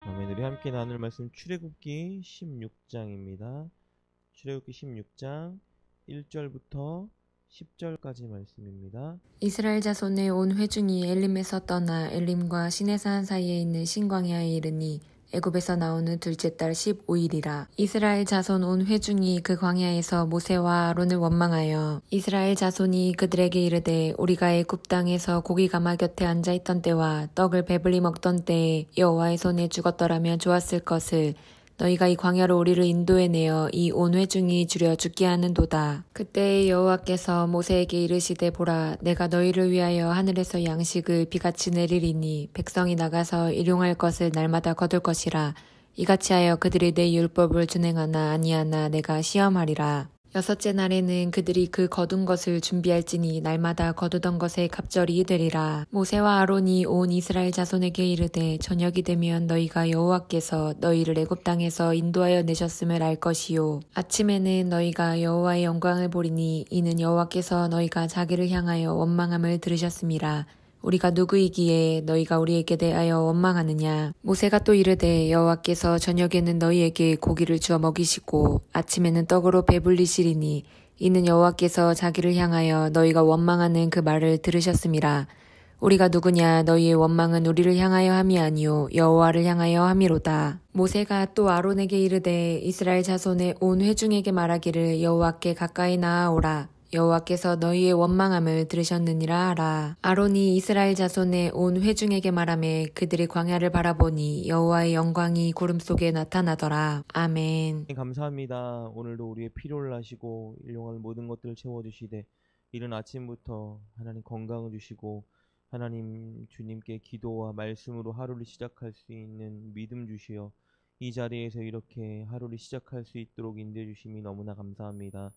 아멘. 우리 함께 나눌 말씀 출애굽기 16장입니다. 출애굽기 16장 1절부터 10절까지 말씀입니다. 이스라엘 자손의 온 회중이 엘림에서 떠나 엘림과 시내산 사이에 있는 신광야에 이르니 애굽에서 나온 후 둘째 달 15일이라. 이스라엘 자손 온 회중이 그 광야에서 모세와 아론을 원망하여 이스라엘 자손이 그들에게 이르되 우리가 애굽 땅에서 고기 가마 곁에 앉아있던 때와 떡을 배불리 먹던 때에 여호와의 손에 죽었더라면 좋았을 것을 너희가 이 광야로 우리를 인도해내어 이 온 회중이 주려 죽게 하는도다. 그때 여호와께서 모세에게 이르시되 보라, 내가 너희를 위하여 하늘에서 양식을 비같이 내리리니 백성이 나가서 일용할 것을 날마다 거둘 것이라. 이같이 하여 그들이 내 율법을 준행하나 아니하나 내가 시험하리라. 여섯째 날에는 그들이 그 거둔 것을 준비할지니 날마다 거두던 것에 갑절이 되리라. 모세와 아론이 온 이스라엘 자손에게 이르되 저녁이 되면 너희가 여호와께서 너희를 애굽 땅에서 인도하여 내셨음을 알 것이요. 아침에는 너희가 여호와의 영광을 보리니 이는 여호와께서 너희가 자기를 향하여 원망함을 들으셨음이라. 우리가 누구이기에 너희가 우리에게 대하여 원망하느냐. 모세가 또 이르되 여호와께서 저녁에는 너희에게 고기를 주어 먹이시고 아침에는 떡으로 배불리시리니 이는 여호와께서 자기를 향하여 너희가 원망하는 그 말을 들으셨음이라. 우리가 누구냐. 너희의 원망은 우리를 향하여 함이 아니요 여호와를 향하여 함이로다. 모세가 또 아론에게 이르되 이스라엘 자손의 온 회중에게 말하기를 여호와께 가까이 나아오라. 여호와께서 너희의 원망함을 들으셨느니라 하라. 아론이 이스라엘 자손의 온 회중에게 말하매 그들이 광야를 바라보니 여호와의 영광이 구름 속에 나타나더라. 아멘. 감사합니다. 오늘도 우리의 필요를 아시고 일용할 모든 것들을 채워주시되 이른 아침부터 하나님 건강을 주시고 하나님 주님께 기도와 말씀으로 하루를 시작할 수 있는 믿음 주시어 이 자리에서 이렇게 하루를 시작할 수 있도록 인도해 주심이 너무나 감사합니다.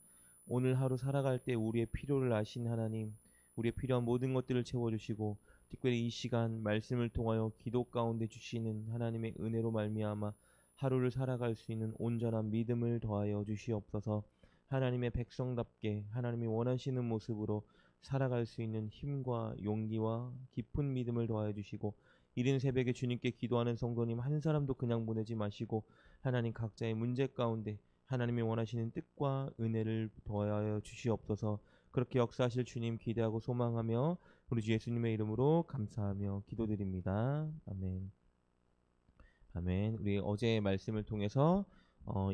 오늘 하루 살아갈 때 우리의 필요를 아신 하나님, 우리의 필요한 모든 것들을 채워주시고 특별히 이 시간 말씀을 통하여 기도 가운데 주시는 하나님의 은혜로 말미암아 하루를 살아갈 수 있는 온전한 믿음을 더하여 주시옵소서. 하나님의 백성답게 하나님이 원하시는 모습으로 살아갈 수 있는 힘과 용기와 깊은 믿음을 더하여 주시고 이른 새벽에 주님께 기도하는 성도님 한 사람도 그냥 보내지 마시고 하나님 각자의 문제 가운데 하나님이 원하시는 뜻과 은혜를 더하여 주시옵소서. 그렇게 역사하실 주님 기대하고 소망하며 우리 주 예수님의 이름으로 감사하며 기도드립니다. 아멘. 아멘. 우리 어제의 말씀을 통해서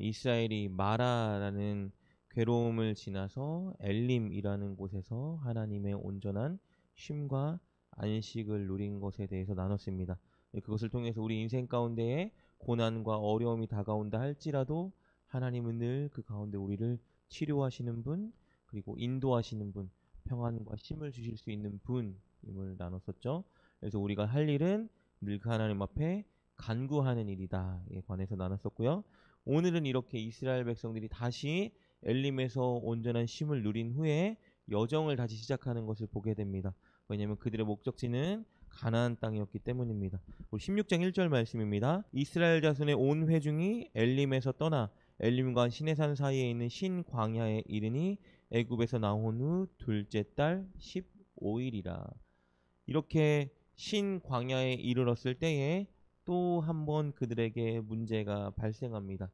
이스라엘이 마라라는 괴로움을 지나서 엘림이라는 곳에서 하나님의 온전한 쉼과 안식을 누린 것에 대해서 나눴습니다. 그것을 통해서 우리 인생 가운데에 고난과 어려움이 다가온다 할지라도 하나님은 늘 그 가운데 우리를 치료하시는 분, 그리고 인도하시는 분, 평안과 쉼을 주실 수 있는 분임을 나눴었죠. 그래서 우리가 할 일은 늘 그 하나님 앞에 간구하는 일이다에 관해서 나눴었고요. 오늘은 이렇게 이스라엘 백성들이 다시 엘림에서 온전한 쉼을 누린 후에 여정을 다시 시작하는 것을 보게 됩니다. 왜냐하면 그들의 목적지는 가나안 땅이었기 때문입니다. 우리 16장 1절 말씀입니다. 이스라엘 자손의 온 회중이 엘림에서 떠나 엘림과 시내산 사이에 있는 신광야에 이르니 애굽에서 나온 후 둘째 달 15일이라. 이렇게 신광야에 이르렀을 때에 또 한 번 그들에게 문제가 발생합니다.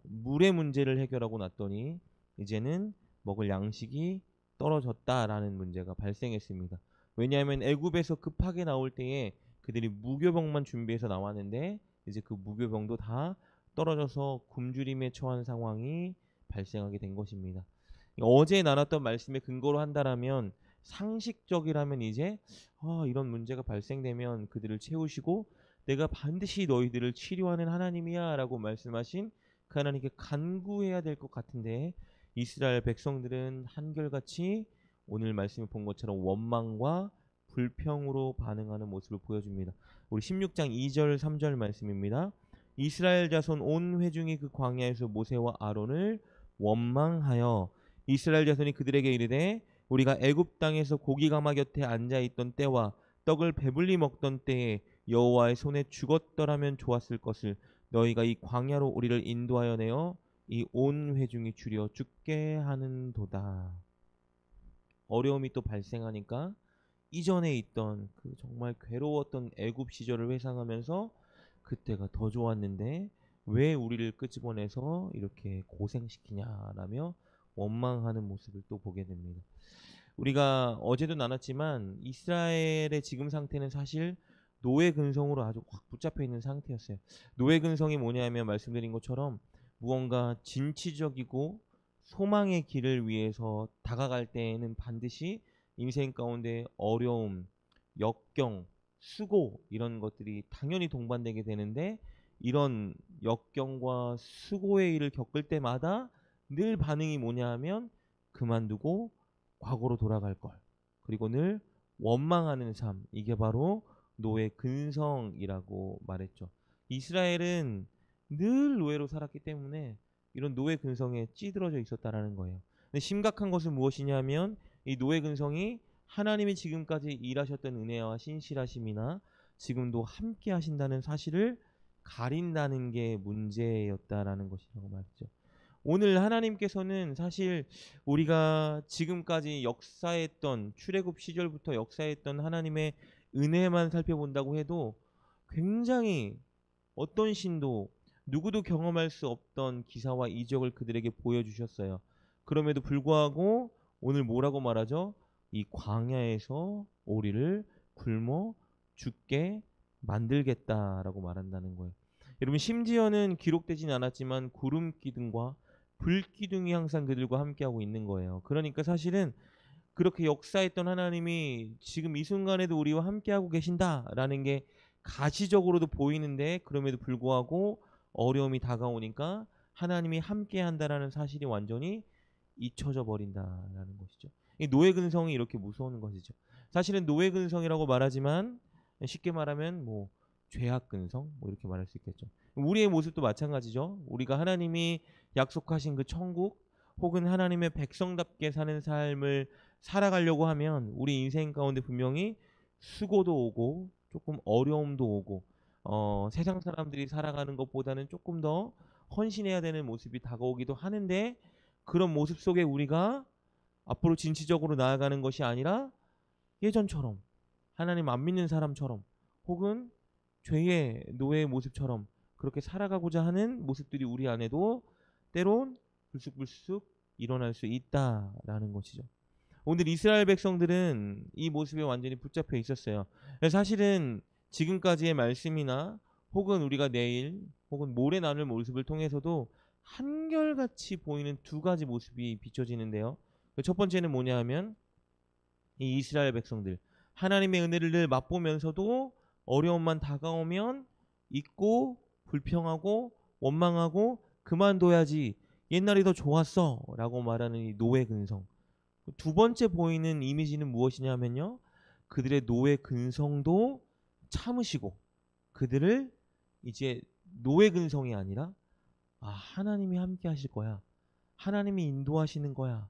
물의 문제를 해결하고 났더니 이제는 먹을 양식이 떨어졌다라는 문제가 발생했습니다. 왜냐하면 애굽에서 급하게 나올 때에 그들이 무교병만 준비해서 나왔는데 이제 그 무교병도 다 떨어져서 굶주림에 처한 상황이 발생하게 된 것입니다. 어제 나눴던 말씀에 근거로 한다라면 상식적이라면 이제 이런 문제가 발생되면 그들을 채우시고 내가 반드시 너희들을 치료하는 하나님이야 라고 말씀하신 그 하나님께 간구해야 될 것 같은데 이스라엘 백성들은 한결같이 오늘 말씀을 본 것처럼 원망과 불평으로 반응하는 모습을 보여줍니다. 우리 16장 2절 3절 말씀입니다. 이스라엘 자손 온 회중이 그 광야에서 모세와 아론을 원망하여 이스라엘 자손이 그들에게 이르되 우리가 애굽 땅에서 고기 가마 곁에 앉아 있던 때와 떡을 배불리 먹던 때에 여호와의 손에 죽었더라면 좋았을 것을 너희가 이 광야로 우리를 인도하여 내어 이 온 회중이 주려 죽게 하는도다. 어려움이 또 발생하니까 이전에 있던 그 정말 괴로웠던 애굽 시절을 회상하면서 그때가 더 좋았는데 왜 우리를 끄집어내서 이렇게 고생시키냐라며 원망하는 모습을 또 보게 됩니다. 우리가 어제도 나눴지만 이스라엘의 지금 상태는 사실 노예 근성으로 아주 확 붙잡혀 있는 상태였어요. 노예 근성이 뭐냐면 말씀드린 것처럼 무언가 진취적이고 소망의 길을 위해서 다가갈 때에는 반드시 인생 가운데 어려움, 역경, 수고 이런 것들이 당연히 동반되게 되는데 이런 역경과 수고의 일을 겪을 때마다 늘 반응이 뭐냐 하면 그만두고 과거로 돌아갈 걸. 그리고 늘 원망하는 삶. 이게 바로 노예 근성이라고 말했죠. 이스라엘은 늘 노예로 살았기 때문에 이런 노예 근성에 찌들어져 있었다라는 거예요. 근데 심각한 것은 무엇이냐면 이 노예 근성이 하나님이 지금까지 일하셨던 은혜와 신실하심이나 지금도 함께 하신다는 사실을 가린다는 게 문제였다라는 것이라고 말했죠. 오늘 하나님께서는 사실 우리가 지금까지 역사했던 출애굽 시절부터 역사했던 하나님의 은혜만 살펴본다고 해도 굉장히 어떤 신도 누구도 경험할 수 없던 기사와 이적을 그들에게 보여주셨어요. 그럼에도 불구하고 오늘 뭐라고 말하죠? 이 광야에서 우리를 굶어 죽게 만들겠다라고 말한다는 거예요. 여러분 심지어는 기록되진 않았지만 구름 기둥과 불 기둥이 항상 그들과 함께하고 있는 거예요. 그러니까 사실은 그렇게 역사했던 하나님이 지금 이 순간에도 우리와 함께하고 계신다라는 게 가시적으로도 보이는데 그럼에도 불구하고 어려움이 다가오니까 하나님이 함께한다라는 사실이 완전히 잊혀져 버린다라는 것이죠. 이 노예 근성이 이렇게 무서운 것이죠. 사실은 노예 근성이라고 말하지만 쉽게 말하면 뭐 죄악 근성 뭐 이렇게 말할 수 있겠죠. 우리의 모습도 마찬가지죠. 우리가 하나님이 약속하신 그 천국 혹은 하나님의 백성답게 사는 삶을 살아가려고 하면 우리 인생 가운데 분명히 수고도 오고 조금 어려움도 오고 세상 사람들이 살아가는 것보다는 조금 더 헌신해야 되는 모습이 다가오기도 하는데 그런 모습 속에 우리가 앞으로 진취적으로 나아가는 것이 아니라 예전처럼 하나님 안 믿는 사람처럼 혹은 죄의 노예의 모습처럼 그렇게 살아가고자 하는 모습들이 우리 안에도 때론 불쑥불쑥 일어날 수 있다라는 것이죠. 오늘 이스라엘 백성들은 이 모습에 완전히 붙잡혀 있었어요. 사실은 지금까지의 말씀이나 혹은 우리가 내일 혹은 모레 나눌 모습을 통해서도 한결같이 보이는 두 가지 모습이 비춰지는데요. 첫 번째는 뭐냐 하면 이 이스라엘 백성들 하나님의 은혜를 늘 맛보면서도 어려움만 다가오면 잊고 불평하고 원망하고 그만둬야지 옛날이 더 좋았어 라고 말하는 이 노예 근성. 두 번째 보이는 이미지는 무엇이냐면요. 그들의 노예 근성도 참으시고 그들을 이제 노예 근성이 아니라 하나님이 함께 하실 거야. 하나님이 인도하시는 거야.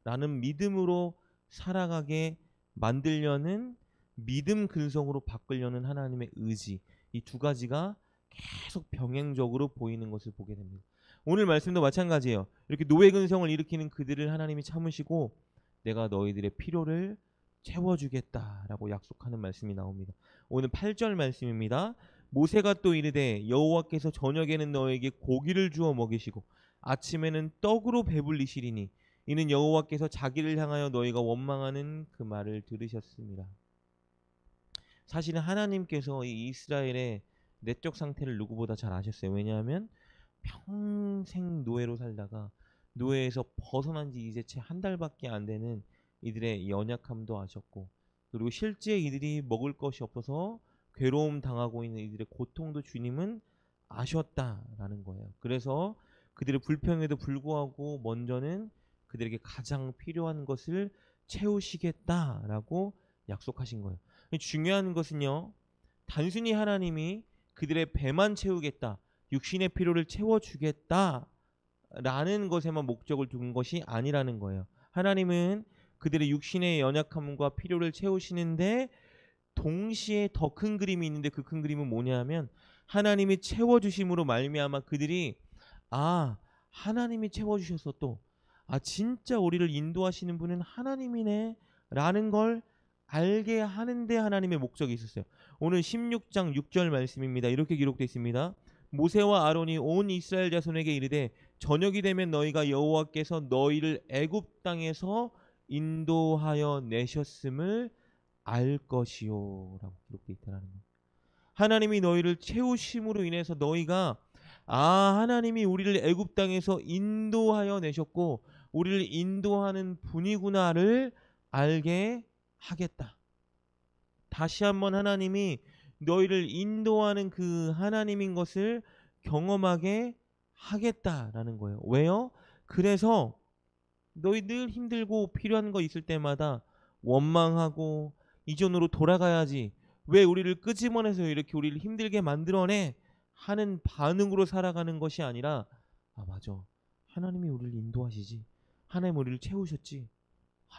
라는 믿음으로 살아가게 만들려는 믿음 근성으로 바꾸려는 하나님의 의지. 이 두 가지가 계속 병행적으로 보이는 것을 보게 됩니다. 오늘 말씀도 마찬가지예요. 이렇게 노예 근성을 일으키는 그들을 하나님이 참으시고 내가 너희들의 필요를 채워주겠다라고 약속하는 말씀이 나옵니다. 오늘 8절 말씀입니다. 모세가 또 이르되 여호와께서 저녁에는 너에게 고기를 주어 먹이시고 아침에는 떡으로 배불리시리니 이는 여호와께서 자기를 향하여 너희가 원망하는 그 말을 들으셨습니다. 사실은 하나님께서 이 이스라엘의 내적 상태를 누구보다 잘 아셨어요. 왜냐하면 평생 노예로 살다가 노예에서 벗어난 지 이제 채 한 달밖에 안 되는 이들의 연약함도 아셨고 그리고 실제 이들이 먹을 것이 없어서 괴로움 당하고 있는 이들의 고통도 주님은 아셨다라는 거예요. 그래서 그들의 불평에도 불구하고 먼저는 그들에게 가장 필요한 것을 채우시겠다라고 약속하신 거예요. 중요한 것은요. 단순히 하나님이 그들의 배만 채우겠다. 육신의 필요를 채워주겠다라는 것에만 목적을 둔 것이 아니라는 거예요. 하나님은 그들의 육신의 연약함과 필요를 채우시는데 동시에 더 큰 그림이 있는데 그 큰 그림은 뭐냐면 하나님이 채워주심으로 말미암아 그들이 하나님이 채워주셔서 또 진짜 우리를 인도하시는 분은 하나님이네 라는 걸 알게 하는데 하나님의 목적이 있었어요. 오늘 16장 6절 말씀입니다. 이렇게 기록되어 있습니다. 모세와 아론이 온 이스라엘 자손에게 이르되 저녁이 되면 너희가 여호와께서 너희를 애굽 땅에서 인도하여 내셨음을 알 것이요 라고 기록되어 있다는 거예요. 하나님이 너희를 채우심으로 인해서 너희가 하나님이 우리를 애굽 땅에서 인도하여 내셨고 우리를 인도하는 분이구나를 알게 하겠다. 다시 한번 하나님이 너희를 인도하는 그 하나님인 것을 경험하게 하겠다라는 거예요. 왜요? 그래서 너희 늘 힘들고 필요한 거 있을 때마다 원망하고 이전으로 돌아가야지, 왜 우리를 끄집어내서 이렇게 우리를 힘들게 만들어내 하는 반응으로 살아가는 것이 아니라 맞아, 하나님이 우리를 인도하시지, 하나님 우리를 채우셨지,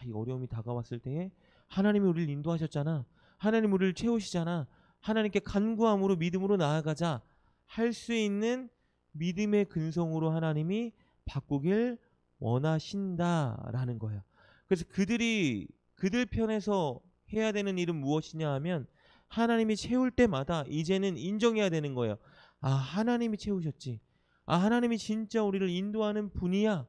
이 어려움이 다가왔을 때에 하나님이 우리를 인도하셨잖아, 하나님 우리를 채우시잖아, 하나님께 간구함으로 믿음으로 나아가자 할 수 있는 믿음의 근성으로 하나님이 바꾸길 원하신다라는 거예요. 그래서 그들 편에서 해야 되는 일은 무엇이냐 하면 하나님이 채울 때마다 이제는 인정해야 되는 거예요. 하나님이 채우셨지, 하나님이 진짜 우리를 인도하는 분이야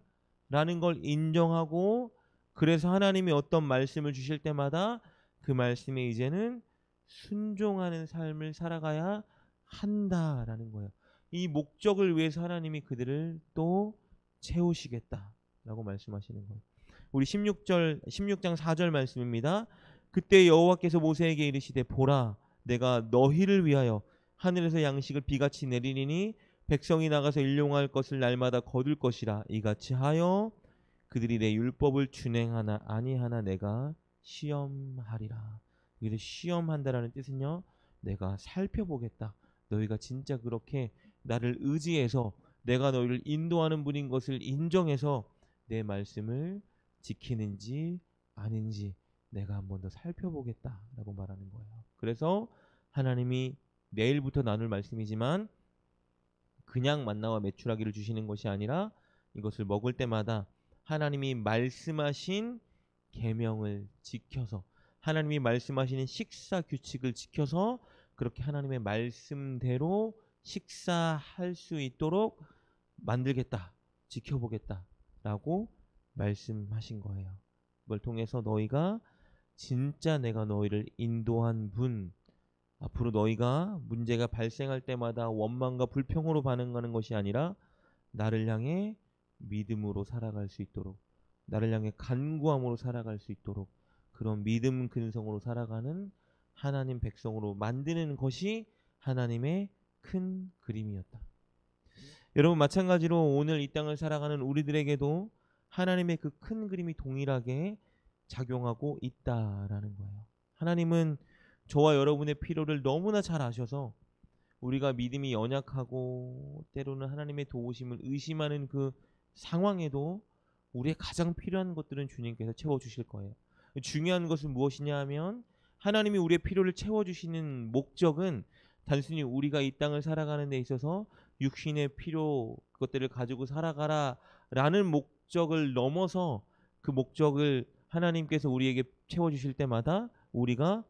라는 걸 인정하고, 그래서 하나님이 어떤 말씀을 주실 때마다 그 말씀에 이제는 순종하는 삶을 살아가야 한다라는 거예요. 이 목적을 위해서 하나님이 그들을 또 채우시겠다라고 말씀하시는 거예요. 우리 16장 4절 말씀입니다. 그때 여호와께서 모세에게 이르시되 보라, 내가 너희를 위하여 하늘에서 양식을 비같이 내리리니 백성이 나가서 일용할 것을 날마다 거둘 것이라. 이같이 하여 그들이 내 율법을 준행하나 아니하나 내가 시험하리라. 이를 시험한다라는 뜻은요, 내가 살펴보겠다. 너희가 진짜 그렇게 나를 의지해서 내가 너희를 인도하는 분인 것을 인정해서 내 말씀을 지키는지 아닌지 내가 한 번 더 살펴보겠다라고 말하는 거예요. 그래서 하나님이 내일부터 나눌 말씀이지만 그냥 만나와 메추라기를 주시는 것이 아니라 이것을 먹을 때마다 하나님이 말씀하신 계명을 지켜서, 하나님이 말씀하시는 식사 규칙을 지켜서 그렇게 하나님의 말씀대로 식사할 수 있도록 만들겠다, 지켜보겠다라고 말씀하신 거예요. 그걸 통해서 너희가 진짜 내가 너희를 인도한 분, 앞으로 너희가 문제가 발생할 때마다 원망과 불평으로 반응하는 것이 아니라 나를 향해 믿음으로 살아갈 수 있도록, 나를 향해 간구함으로 살아갈 수 있도록 그런 믿음 근성으로 살아가는 하나님 백성으로 만드는 것이 하나님의 큰 그림이었다. 여러분, 마찬가지로 오늘 이 땅을 살아가는 우리들에게도 하나님의 그 큰 그림이 동일하게 작용하고 있다라는 거예요. 하나님은 저와 여러분의 필요를 너무나 잘 아셔서 우리가 믿음이 연약하고 때로는 하나님의 도우심을 의심하는 그 상황에도 우리의 가장 필요한 것들은 주님께서 채워주실 거예요. 중요한 것은 무엇이냐 하면 하나님이 우리의 필요를 채워주시는 목적은 단순히 우리가 이 땅을 살아가는 데 있어서 육신의 필요, 그것들을 가지고 살아가라 라는 목적을 넘어서 그 목적을 하나님께서 우리에게 채워주실 때마다 우리가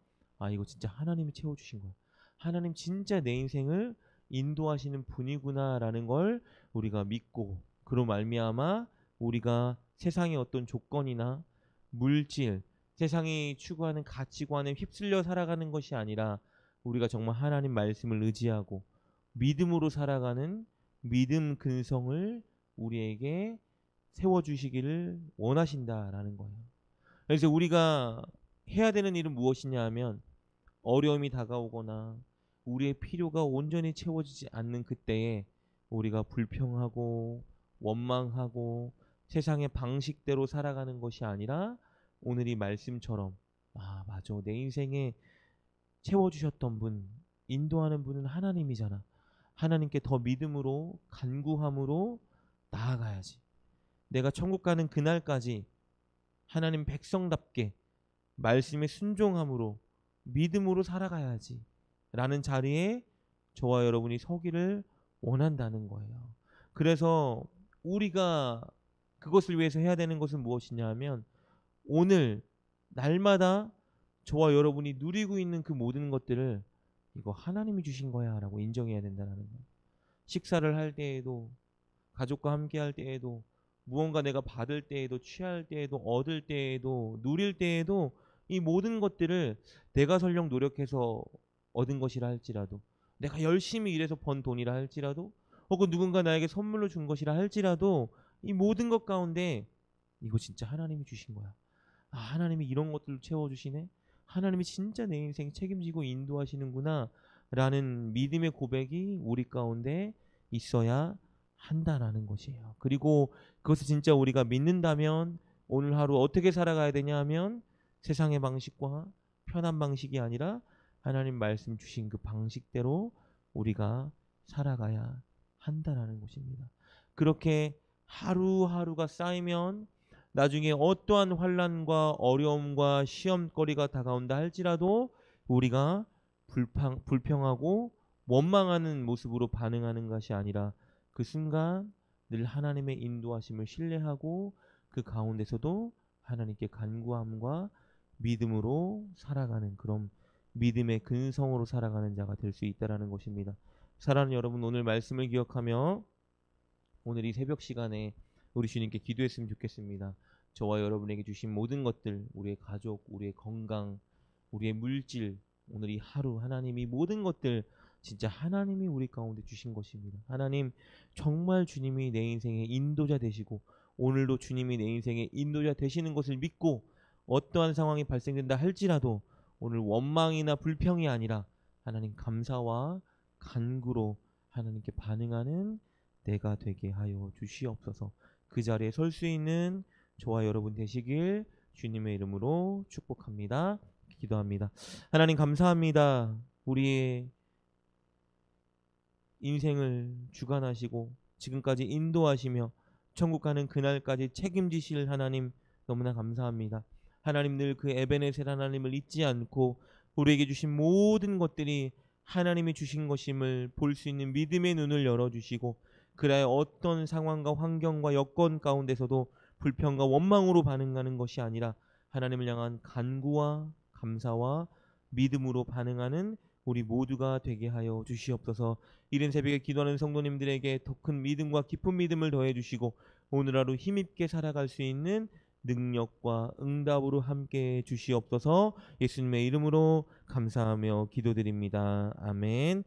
이거 진짜 하나님이 채워주신 거야, 하나님 진짜 내 인생을 인도하시는 분이구나 라는 걸 우리가 믿고, 그로 말미암아 우리가 세상의 어떤 조건이나 물질, 세상이 추구하는 가치관에 휩쓸려 살아가는 것이 아니라 우리가 정말 하나님 말씀을 의지하고 믿음으로 살아가는 믿음 근성을 우리에게 세워주시기를 원하신다라는 거예요. 그래서 우리가 해야 되는 일은 무엇이냐 하면 어려움이 다가오거나 우리의 필요가 온전히 채워지지 않는 그때에 우리가 불평하고 원망하고 세상의 방식대로 살아가는 것이 아니라 오늘 이 말씀처럼 맞아, 내 인생에 채워주셨던 분, 인도하는 분은 하나님이잖아, 하나님께 더 믿음으로 간구함으로 나아가야지, 내가 천국 가는 그날까지 하나님 백성답게 말씀에 순종함으로 믿음으로 살아가야지 라는 자리에 저와 여러분이 서기를 원한다는 거예요. 그래서 우리가 그것을 위해서 해야 되는 것은 무엇이냐 하면 오늘 날마다 저와 여러분이 누리고 있는 그 모든 것들을 이거 하나님이 주신 거야 라고 인정해야 된다는 거예요. 식사를 할 때에도, 가족과 함께 할 때에도, 무언가 내가 받을 때에도, 취할 때에도, 얻을 때에도, 누릴 때에도 이 모든 것들을 내가 설령 노력해서 얻은 것이라 할지라도, 내가 열심히 일해서 번 돈이라 할지라도, 혹은 누군가 나에게 선물로 준 것이라 할지라도, 이 모든 것 가운데 이거 진짜 하나님이 주신 거야. 아, 하나님이 이런 것들을 채워주시네. 하나님이 진짜 내 인생 책임지고 인도하시는구나 라는 믿음의 고백이 우리 가운데 있어야 한다라는 것이에요. 그리고 그것을 진짜 우리가 믿는다면 오늘 하루 어떻게 살아가야 되냐 하면 세상의 방식과 편한 방식이 아니라 하나님 말씀 주신 그 방식대로 우리가 살아가야 한다라는 것입니다. 그렇게 하루하루가 쌓이면 나중에 어떠한 환난과 어려움과 시험거리가 다가온다 할지라도 우리가 불평하고 원망하는 모습으로 반응하는 것이 아니라 그 순간 늘 하나님의 인도하심을 신뢰하고 그 가운데서도 하나님께 간구함과 믿음으로 살아가는 그런 믿음의 근성으로 살아가는 자가 될 수 있다라는 것입니다. 사랑하는 여러분, 오늘 말씀을 기억하며 오늘 이 새벽 시간에 우리 주님께 기도했으면 좋겠습니다. 저와 여러분에게 주신 모든 것들, 우리의 가족, 우리의 건강, 우리의 물질, 오늘 이 하루 하나님이 모든 것들 진짜 하나님이 우리 가운데 주신 것입니다. 하나님 정말 주님이 내 인생의 인도자 되시고 오늘도 주님이 내 인생의 인도자 되시는 것을 믿고 어떠한 상황이 발생된다 할지라도 오늘 원망이나 불평이 아니라 하나님 감사와 간구로 하나님께 반응하는 내가 되게 하여 주시옵소서. 그 자리에 설 수 있는 저와 여러분 되시길 주님의 이름으로 축복합니다. 기도합니다. 하나님 감사합니다. 우리의 인생을 주관하시고 지금까지 인도하시며 천국 가는 그날까지 책임지실 하나님 너무나 감사합니다. 하나님 늘 그 에베네셀 하나님을 잊지 않고 우리에게 주신 모든 것들이 하나님이 주신 것임을 볼 수 있는 믿음의 눈을 열어주시고 그라야 어떤 상황과 환경과 여건 가운데서도 불평과 원망으로 반응하는 것이 아니라 하나님을 향한 간구와 감사와 믿음으로 반응하는 우리 모두가 되게 하여 주시옵소서. 이른 새벽에 기도하는 성도님들에게 더 큰 믿음과 깊은 믿음을 더해 주시고 오늘 하루 힘있게 살아갈 수 있는 능력과 응답으로 함께 주시옵소서. 예수님의 이름으로 감사하며 기도드립니다. 아멘.